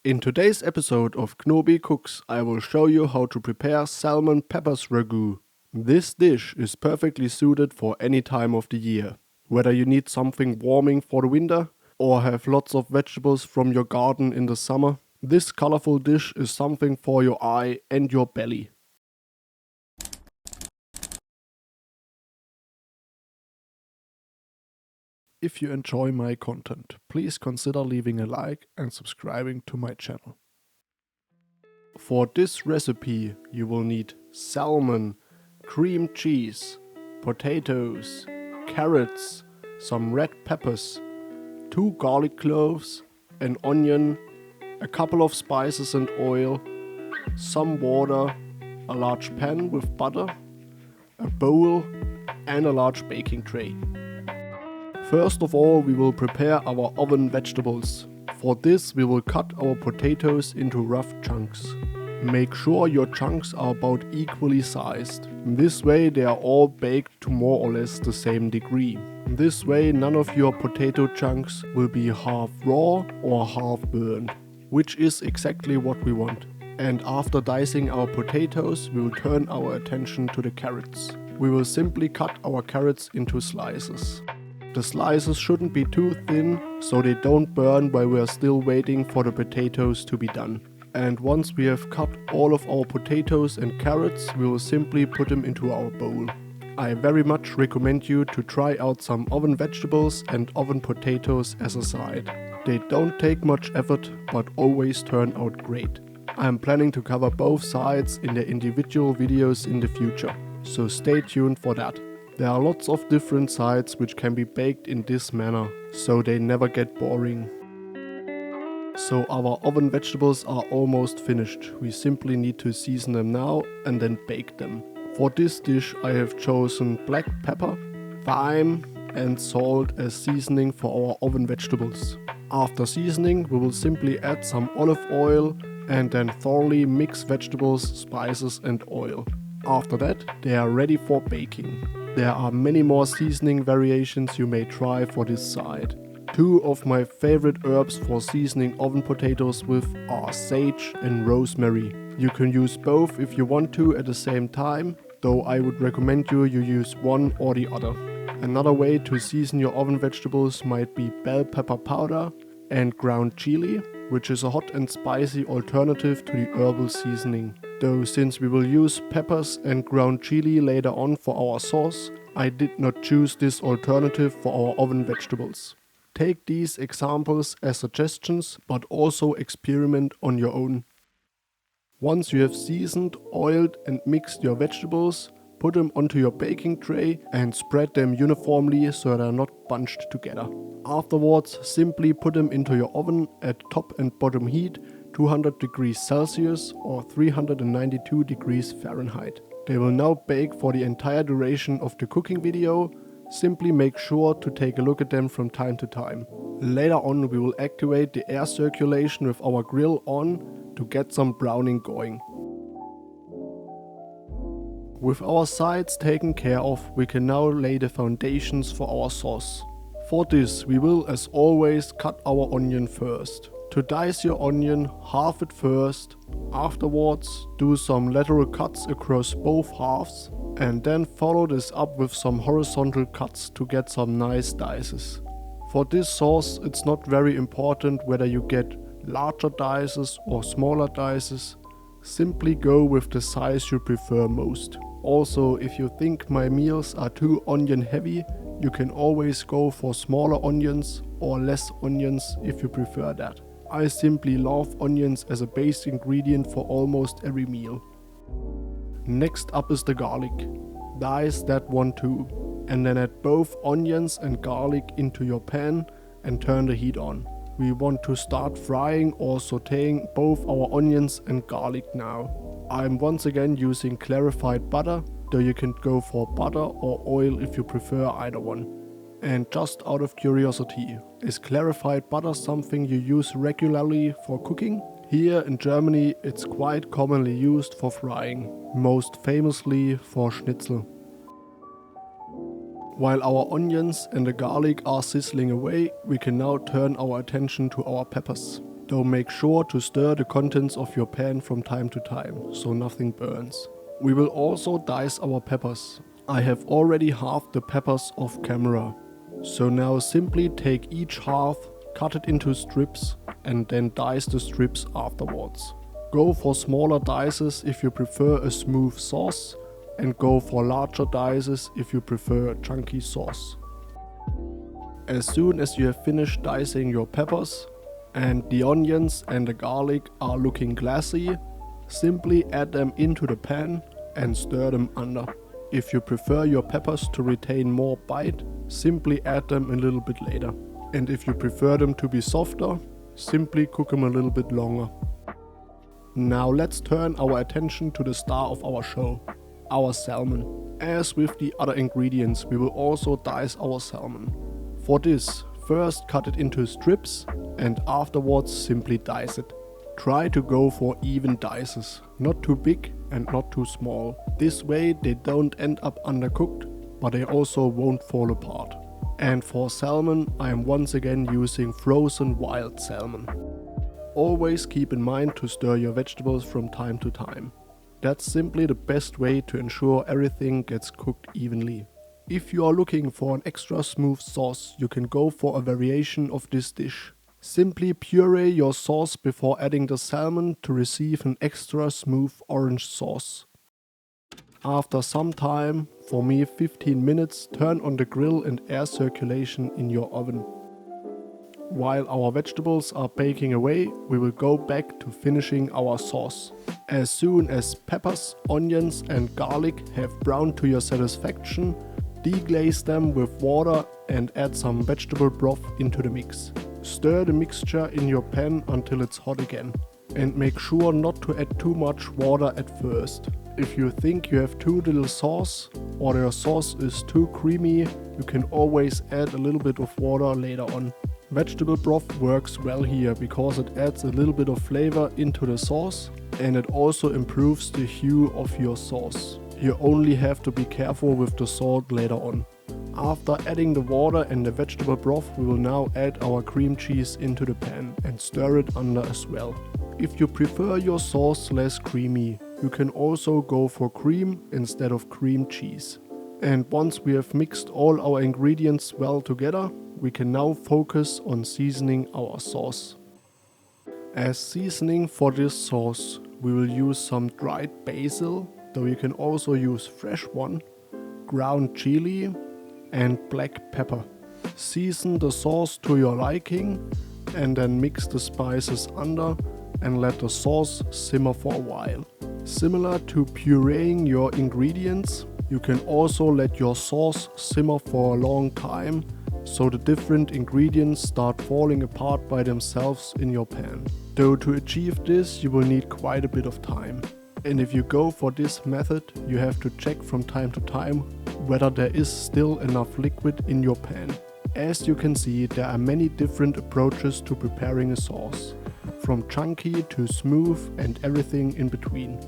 In today's episode of Knobi Cooks, I will show you how to prepare salmon peppers ragout. This dish is perfectly suited for any time of the year. Whether you need something warming for the winter or have lots of vegetables from your garden in the summer, this colorful dish is something for your eye and your belly. If you enjoy my content, please consider leaving a like and subscribing to my channel. For this recipe you will need salmon, cream cheese, potatoes, carrots, some red peppers, 2 garlic cloves, an onion, a couple of spices and oil, some water, a large pan with butter, a bowl and a large baking tray. First of all, we will prepare our oven vegetables. For this we will cut our potatoes into rough chunks. Make sure your chunks are about equally sized. This way they are all baked to more or less the same degree. This way none of your potato chunks will be half raw or half burned, which is exactly what we want. And after dicing our potatoes, we will turn our attention to the carrots. We will simply cut our carrots into slices. The slices shouldn't be too thin, so they don't burn while we are still waiting for the potatoes to be done. And once we have cut all of our potatoes and carrots, we will simply put them into our bowl. I very much recommend you to try out some oven vegetables and oven potatoes as a side. They don't take much effort, but always turn out great. I am planning to cover both sides in their individual videos in the future, so stay tuned for that. There are lots of different sides which can be baked in this manner, so they never get boring. So our oven vegetables are almost finished. We simply need to season them now and then bake them. For this dish I have chosen black pepper, thyme and salt as seasoning for our oven vegetables. After seasoning we will simply add some olive oil and then thoroughly mix vegetables, spices and oil. After that they are ready for baking. There are many more seasoning variations you may try for this side. 2 of my favorite herbs for seasoning oven potatoes with are sage and rosemary. You can use both if you want to at the same time, though I would recommend you use one or the other. Another way to season your oven vegetables might be bell pepper powder and ground chili, which is a hot and spicy alternative to the herbal seasoning. Though since we will use peppers and ground chili later on for our sauce, I did not choose this alternative for our oven vegetables. Take these examples as suggestions, but also experiment on your own. Once you have seasoned, oiled and mixed your vegetables, put them onto your baking tray and spread them uniformly so they are not bunched together. Afterwards, simply put them into your oven at top and bottom heat, 200 degrees Celsius or 392 degrees Fahrenheit. They will now bake for the entire duration of the cooking video. Simply make sure to take a look at them from time to time. Later on we will activate the air circulation with our grill on to get some browning going. With our sides taken care of, we can now lay the foundations for our sauce. For this we will, as always, cut our onion first. To dice your onion, halve it first. Afterwards, do some lateral cuts across both halves and then follow this up with some horizontal cuts to get some nice dices. For this sauce it's not very important whether you get larger dices or smaller dices. Simply go with the size you prefer most. Also, if you think my meals are too onion heavy, you can always go for smaller onions or less onions if you prefer that. I simply love onions as a base ingredient for almost every meal. Next up is the garlic. Dice that one too, and then add both onions and garlic into your pan and turn the heat on. We want to start frying or sauteing both our onions and garlic now. I'm once again using clarified butter, though you can go for butter or oil if you prefer either one. And just out of curiosity, is clarified butter something you use regularly for cooking? Here in Germany it's quite commonly used for frying, most famously for schnitzel. While our onions and the garlic are sizzling away, we can now turn our attention to our peppers. Though make sure to stir the contents of your pan from time to time, so nothing burns. We will also dice our peppers. I have already halved the peppers off camera. So now simply take each half, cut it into strips and then dice the strips afterwards. Go for smaller dices if you prefer a smooth sauce, and go for larger dices if you prefer a chunky sauce. As soon as you have finished dicing your peppers and the onions and the garlic are looking glassy, simply add them into the pan and stir them under. If you prefer your peppers to retain more bite, simply add them a little bit later. And if you prefer them to be softer, simply cook them a little bit longer. Now let's turn our attention to the star of our show, our salmon. As with the other ingredients, we will also dice our salmon. For this, first cut it into strips and afterwards simply dice it. Try to go for even dices, not too big and not too small. This way they don't end up undercooked, but they also won't fall apart. And for salmon, I am once again using frozen wild salmon. Always keep in mind to stir your vegetables from time to time. That's simply the best way to ensure everything gets cooked evenly. If you are looking for an extra smooth sauce, you can go for a variation of this dish. Simply puree your sauce before adding the salmon to receive an extra smooth orange sauce. After some time, for me 15 minutes, turn on the grill and air circulation in your oven. While our vegetables are baking away, we will go back to finishing our sauce. As soon as peppers, onions and garlic have browned to your satisfaction, deglaze them with water and add some vegetable broth into the mix. Stir the mixture in your pan until it's hot again. And make sure not to add too much water at first. If you think you have too little sauce or your sauce is too creamy, you can always add a little bit of water later on. Vegetable broth works well here because it adds a little bit of flavor into the sauce and it also improves the hue of your sauce. You only have to be careful with the salt later on. After adding the water and the vegetable broth, we will now add our cream cheese into the pan and stir it under as well. If you prefer your sauce less creamy, you can also go for cream instead of cream cheese. And once we have mixed all our ingredients well together, we can now focus on seasoning our sauce. As seasoning for this sauce, we will use some dried basil, though you can also use fresh one, ground chili and black pepper. Season the sauce to your liking and then mix the spices under and let the sauce simmer for a while. Similar to pureeing your ingredients, you can also let your sauce simmer for a long time so the different ingredients start falling apart by themselves in your pan. Though to achieve this you will need quite a bit of time. And if you go for this method, you have to check from time to time whether there is still enough liquid in your pan. As you can see, there are many different approaches to preparing a sauce, from chunky to smooth and everything in between.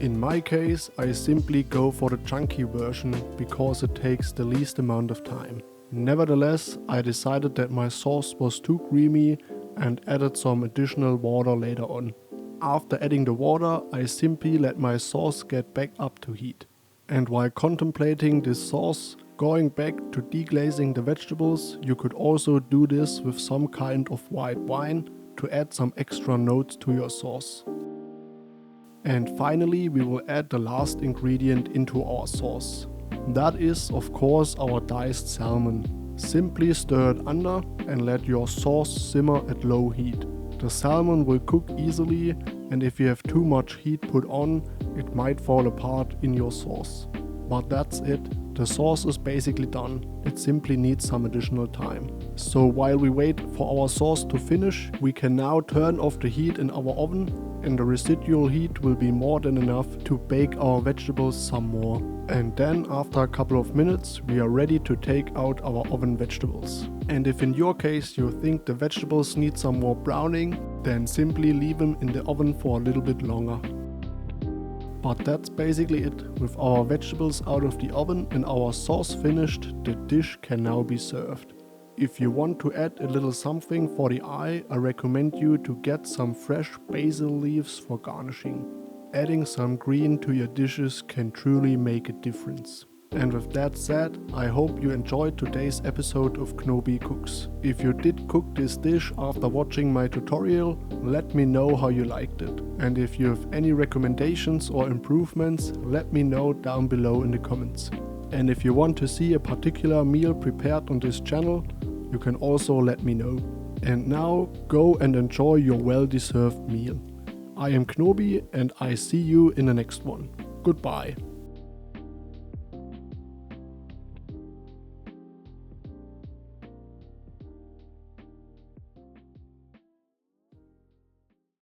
In my case, I simply go for the chunky version because it takes the least amount of time. Nevertheless, I decided that my sauce was too creamy and added some additional water later on. After adding the water, I simply let my sauce get back up to heat. And while contemplating this sauce, going back to deglazing the vegetables, you could also do this with some kind of white wine to add some extra notes to your sauce. And finally, we will add the last ingredient into our sauce. That is, of course, our diced salmon. Simply stir it under and let your sauce simmer at low heat. The salmon will cook easily, and if you have too much heat put on, it might fall apart in your sauce. But that's it. The sauce is basically done. It simply needs some additional time. So while we wait for our sauce to finish, we can now turn off the heat in our oven, and the residual heat will be more than enough to bake our vegetables some more. And then after a couple of minutes, we are ready to take out our oven vegetables. And if in your case you think the vegetables need some more browning, then simply leave them in the oven for a little bit longer. But that's basically it. With our vegetables out of the oven and our sauce finished, the dish can now be served. If you want to add a little something for the eye, I recommend you to get some fresh basil leaves for garnishing. Adding some green to your dishes can truly make a difference. And with that said, I hope you enjoyed today's episode of Knobi Cooks. If you did cook this dish after watching my tutorial, let me know how you liked it. And if you have any recommendations or improvements, let me know down below in the comments. And if you want to see a particular meal prepared on this channel, you can also let me know. And now, go and enjoy your well-deserved meal. I am Knobi and I see you in the next one. Goodbye.